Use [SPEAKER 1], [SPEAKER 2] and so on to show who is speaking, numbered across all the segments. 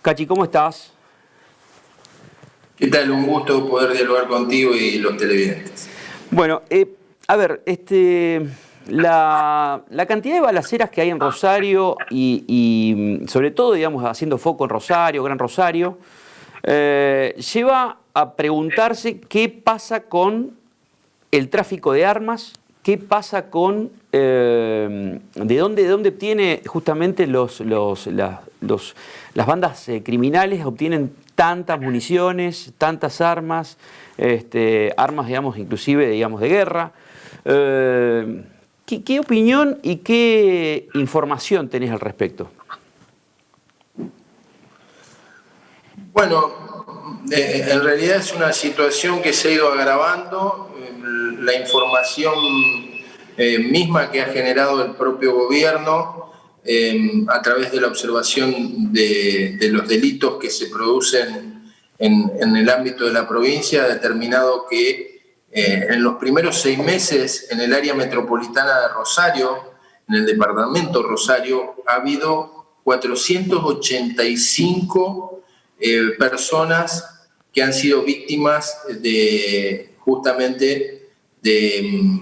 [SPEAKER 1] Cachi, ¿cómo estás?
[SPEAKER 2] ¿Qué tal? Un gusto poder dialogar contigo y los televidentes.
[SPEAKER 1] Bueno, a ver, la cantidad de balaceras que hay en Rosario y sobre todo, digamos, haciendo foco en Rosario, Gran Rosario, lleva a preguntarse qué pasa con el tráfico de armas, qué pasa con de dónde obtiene justamente las bandas criminales obtienen tantas municiones, tantas armas, armas, digamos, inclusive, digamos, de guerra. ¿Qué opinión y qué información tenés al respecto?
[SPEAKER 2] Bueno, en realidad es una situación que se ha ido agravando. La información misma que ha generado el propio gobierno a través de la observación de los delitos que se producen en el ámbito de la provincia ha determinado que en los primeros 6 meses en el área metropolitana de Rosario, en el departamento Rosario, ha habido 485 personas que han sido víctimas justamente de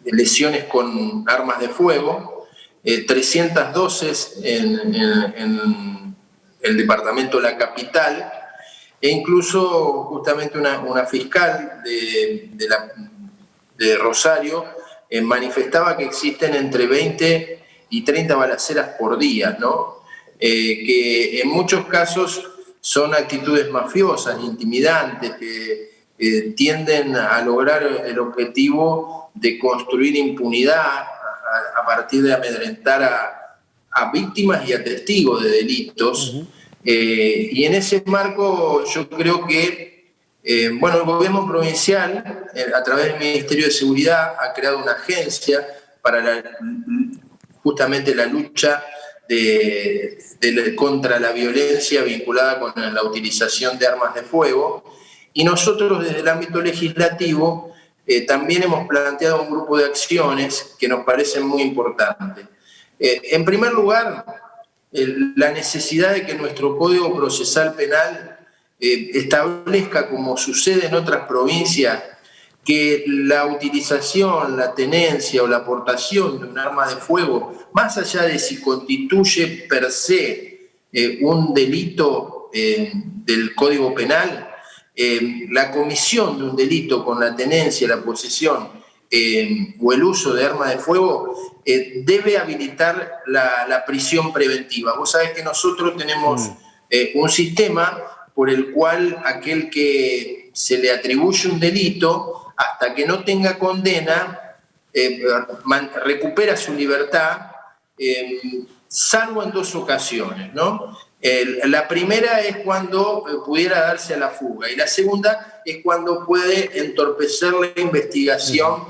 [SPEAKER 2] lesiones con armas de fuego, 312 en el departamento La Capital, e incluso justamente una fiscal de Rosario manifestaba que existen entre 20 y 30 balaceras por día, ¿no? Que en muchos casos son actitudes mafiosas, intimidantes, que tienden a lograr el objetivo de construir impunidad a partir de amedrentar a víctimas y a testigos de delitos.
[SPEAKER 1] Uh-huh.
[SPEAKER 2] Y en ese marco yo creo que bueno, el gobierno provincial, a través del Ministerio de Seguridad, ha creado una agencia para justamente la lucha contra la violencia vinculada con la utilización de armas de fuego. Y nosotros desde el ámbito legislativo también hemos planteado un grupo de acciones que nos parecen muy importantes. En primer lugar, la necesidad de que nuestro Código Procesal Penal establezca, como sucede en otras provincias, que la utilización, la tenencia o la aportación de un arma de fuego, más allá de si constituye per se un delito del Código Penal, la comisión de un delito con la tenencia, la posesión o el uso de arma de fuego debe habilitar la prisión preventiva. Vos sabés que nosotros tenemos un sistema por el cual aquel que se le atribuye un delito, hasta que no tenga condena, recupera su libertad, salvo en 2 ocasiones, ¿no? La primera es cuando pudiera darse a la fuga y la segunda es cuando puede entorpecer la investigación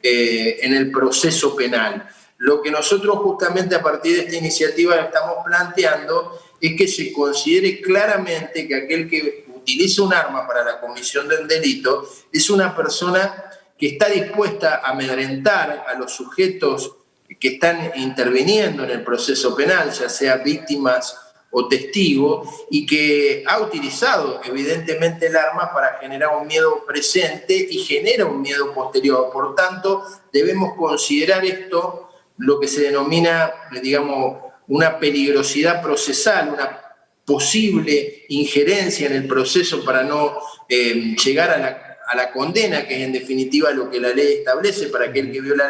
[SPEAKER 2] en el proceso penal. Lo que nosotros justamente a partir de esta iniciativa estamos planteando es que se considere claramente que aquel que utiliza un arma para la comisión del delito es una persona que está dispuesta a amedrentar a los sujetos que están interviniendo en el proceso penal, ya sea víctimas o testigos, y que ha utilizado evidentemente el arma para generar un miedo presente y genera un miedo posterior. Por tanto, debemos considerar esto, lo que se denomina, digamos, una peligrosidad procesal, una posible injerencia en el proceso para no llegar a la condena, que es en definitiva lo que la ley establece para aquel que viola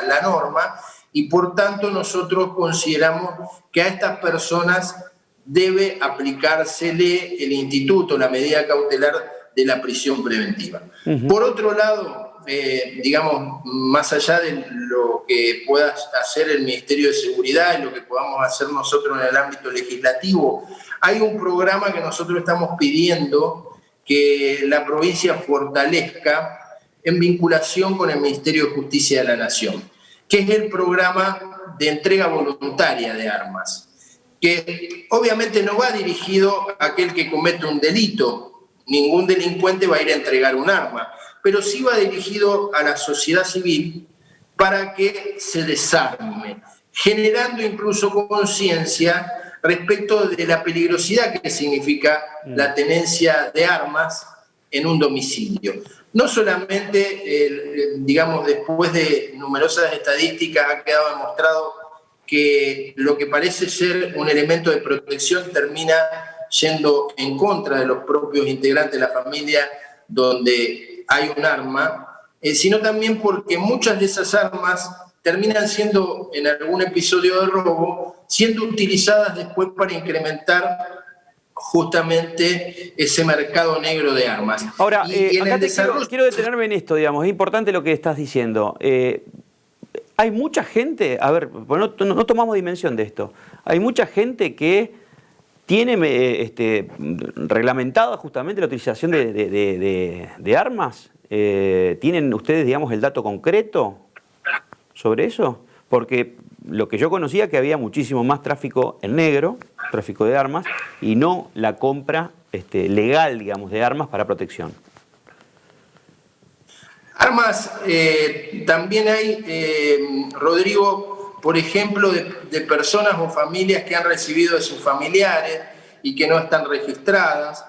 [SPEAKER 2] la norma, y por tanto nosotros consideramos que a estas personas debe aplicársele el instituto, la medida cautelar de la prisión preventiva. Uh-huh. Por otro lado, digamos, más allá de lo que pueda hacer el Ministerio de Seguridad y lo que podamos hacer nosotros en el ámbito legislativo, hay un programa que nosotros estamos pidiendo que la provincia fortalezca en vinculación con el Ministerio de Justicia de la Nación, que es el programa de entrega voluntaria de armas, que obviamente no va dirigido a aquel que comete un delito, ningún delincuente va a ir a entregar un arma, pero sí va dirigido a la sociedad civil para que se desarme, generando incluso conciencia respecto de la peligrosidad que significa la tenencia de armas en un domicilio. No solamente, digamos, después de numerosas estadísticas ha quedado demostrado que lo que parece ser un elemento de protección termina yendo en contra de los propios integrantes de la familia donde hay un arma, sino también porque muchas de esas armas terminan siendo, en algún episodio de robo, siendo utilizadas después para incrementar justamente ese mercado negro de armas.
[SPEAKER 1] Ahora, acá quiero detenerme en esto, digamos, es importante lo que estás diciendo. Hay mucha gente, a ver, no tomamos dimensión de esto, hay mucha gente que tiene reglamentada justamente la utilización de armas. ¿Tienen ustedes, digamos, el dato concreto sobre eso? Porque lo que yo conocía que había muchísimo más tráfico en negro, tráfico de armas, y no la compra legal, digamos, de armas para protección.
[SPEAKER 2] Armas, también hay, Rodrigo, por ejemplo, de personas o familias que han recibido de sus familiares y que no están registradas.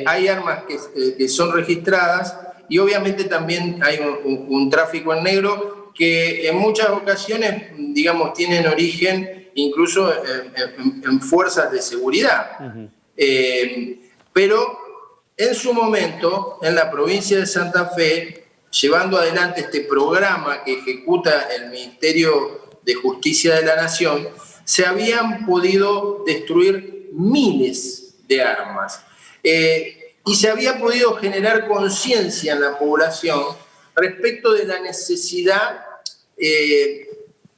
[SPEAKER 2] Hay armas que son registradas y obviamente también hay un tráfico en negro que en muchas ocasiones, digamos, tienen origen incluso en fuerzas de seguridad. Uh-huh. Pero en su momento, en la provincia de Santa Fe, llevando adelante este programa que ejecuta el Ministerio de Justicia de la Nación, se habían podido destruir miles de armas. Y se había podido generar conciencia en la población respecto de la necesidad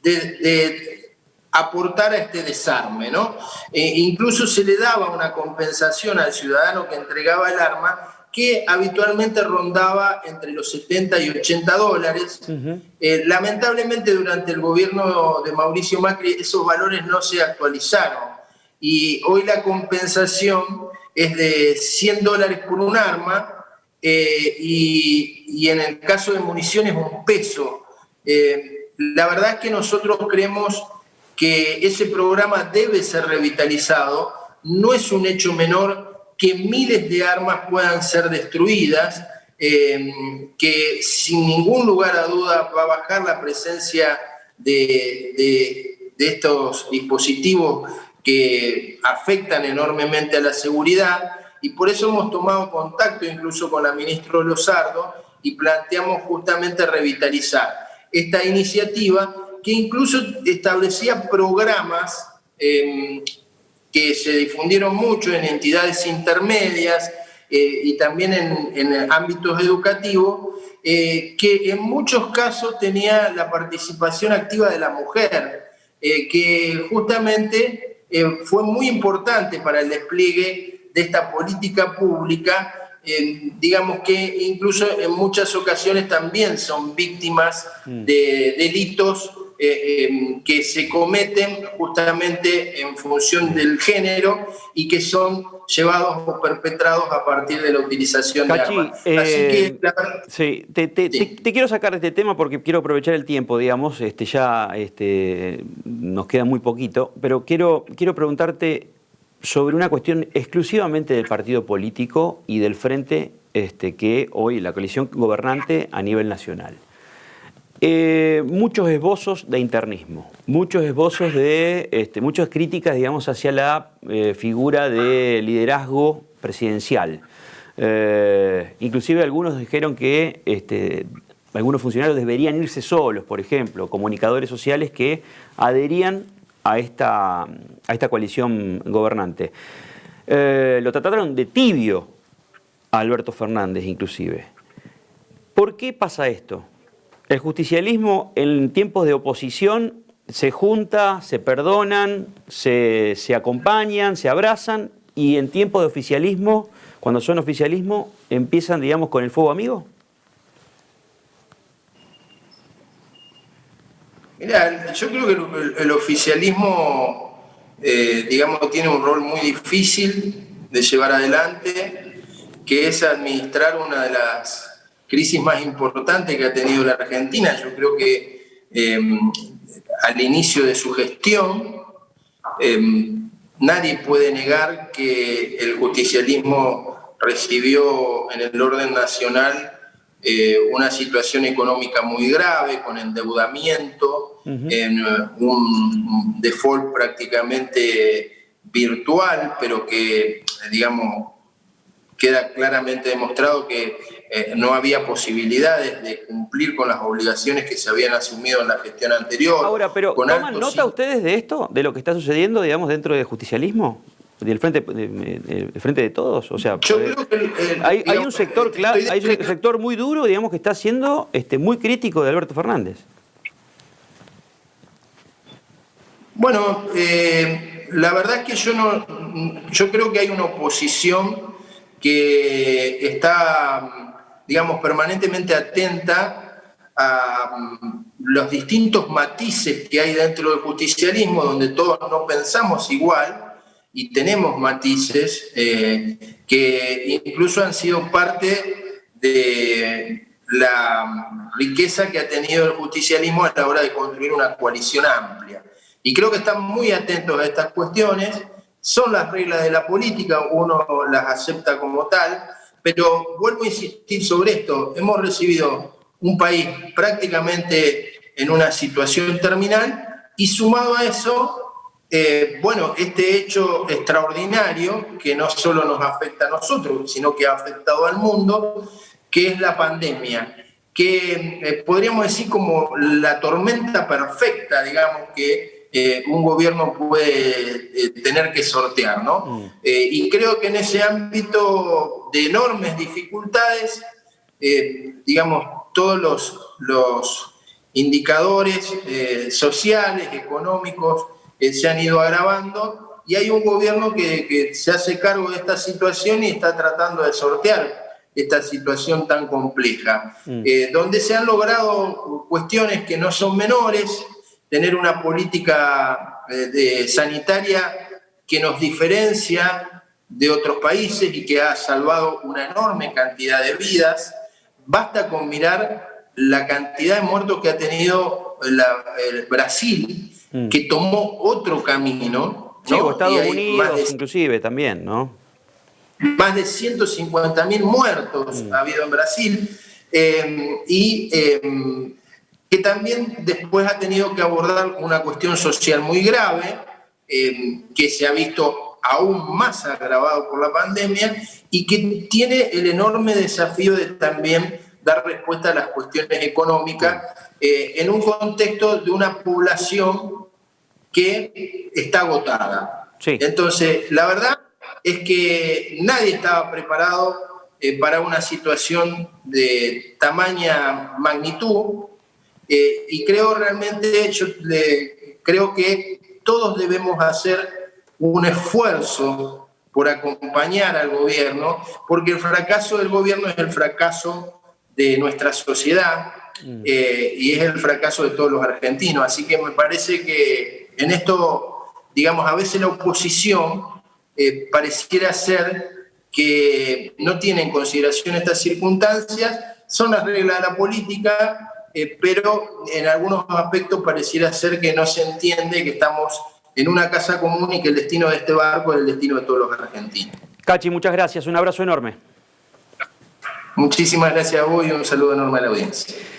[SPEAKER 2] de aportar a este desarme, ¿no? Incluso se le daba una compensación al ciudadano que entregaba el arma que habitualmente rondaba entre los 70 y 80 dólares. Uh-huh. Lamentablemente durante el gobierno de Mauricio Macri esos valores no se actualizaron y hoy la compensación es de 100 dólares por un arma y en el caso de municiones un peso. La verdad es que nosotros creemos que ese programa debe ser revitalizado. No es un hecho menor que miles de armas puedan ser destruidas, que sin ningún lugar a duda va a bajar la presencia de estos dispositivos que afectan enormemente a la seguridad, y por eso hemos tomado contacto incluso con la ministra Lozardo y planteamos justamente revitalizar esta iniciativa que incluso establecía programas que se difundieron mucho en entidades intermedias y también en ámbitos educativos, que en muchos casos tenía la participación activa de la mujer, que justamente fue muy importante para el despliegue de esta política pública, digamos que incluso en muchas ocasiones también son víctimas de delitos que se cometen justamente en función del género y que son llevados o perpetrados a partir de la utilización de armas. Así que,
[SPEAKER 1] sí, te quiero sacar de este tema porque quiero aprovechar el tiempo, digamos, ya nos queda muy poquito, pero quiero preguntarte sobre una cuestión exclusivamente del partido político y del frente que hoy la coalición gobernante a nivel nacional. Muchos esbozos de internismo, muchos esbozos de, muchas críticas, digamos, hacia la figura de liderazgo presidencial. Inclusive algunos dijeron que algunos funcionarios deberían irse solos, por ejemplo, comunicadores sociales que adherían a esta coalición gobernante. Lo trataron de tibio a Alberto Fernández, inclusive. ¿Por qué pasa esto? El justicialismo en tiempos de oposición se junta, se perdonan, se acompañan, se abrazan, y en tiempos de oficialismo, cuando son oficialismo, empiezan, digamos, con el fuego amigo.
[SPEAKER 2] Mira, yo creo que el oficialismo, digamos, tiene un rol muy difícil de llevar adelante, que es administrar una de las crisis más importantes que ha tenido la Argentina. Yo creo que al inicio de su gestión nadie puede negar que el justicialismo recibió en el orden nacional una situación económica muy grave, con endeudamiento, en un default prácticamente virtual, pero que, digamos, queda claramente demostrado que no había posibilidades de cumplir con las obligaciones que se habían asumido en la gestión anterior.
[SPEAKER 1] Ahora, pero ¿toman nota ustedes de esto, de lo que está sucediendo, digamos, dentro del justicialismo? ¿Del frente de todos? O sea,
[SPEAKER 2] yo creo que
[SPEAKER 1] hay un sector hay un sector muy duro, digamos, que está siendo muy crítico de Alberto Fernández.
[SPEAKER 2] Bueno, la verdad es que yo creo que hay una oposición que está, digamos, permanentemente atenta a los distintos matices que hay dentro del justicialismo, donde todos no pensamos igual y tenemos matices que incluso han sido parte de la riqueza que ha tenido el justicialismo a la hora de construir una coalición amplia. Y creo que están muy atentos a estas cuestiones. Son las reglas de la política, uno las acepta como tal, pero vuelvo a insistir sobre esto. Hemos recibido un país prácticamente en una situación terminal y sumado a eso, bueno, este hecho extraordinario que no solo nos afecta a nosotros, sino que ha afectado al mundo, que es la pandemia, que podríamos decir como la tormenta perfecta, digamos, que un gobierno puede tener que sortear, ¿no? Y creo que en ese ámbito de enormes dificultades, digamos, todos los indicadores sociales, económicos, se han ido agravando y hay un gobierno que se hace cargo de esta situación y está tratando de sortear esta situación tan compleja, donde se han logrado cuestiones que no son menores, tener una política sanitaria que nos diferencia de otros países y que ha salvado una enorme cantidad de vidas. Basta con mirar la cantidad de muertos que ha tenido el Brasil, que tomó otro camino, ¿no?
[SPEAKER 1] Sí, o Estados Unidos inclusive también, ¿no?
[SPEAKER 2] Más de 150.000 muertos ha habido en Brasil que también después ha tenido que abordar una cuestión social muy grave que se ha visto aún más agravado por la pandemia y que tiene el enorme desafío de también dar respuesta a las cuestiones económicas en un contexto de una población que está agotada. Sí. Entonces, la verdad es que nadie estaba preparado para una situación de tamaña magnitud y creo realmente, creo que todos debemos hacer un esfuerzo por acompañar al gobierno, porque el fracaso del gobierno es el fracaso de nuestra sociedad y es el fracaso de todos los argentinos. Así que me parece que en esto, digamos, a veces la oposición pareciera ser que no tiene en consideración estas circunstancias, son las reglas de la política, pero en algunos aspectos pareciera ser que no se entiende que estamos en una casa común y que el destino de este barco es el destino de todos los argentinos.
[SPEAKER 1] Cachi, muchas gracias, un abrazo enorme.
[SPEAKER 2] Muchísimas gracias a vos y un saludo enorme a la audiencia.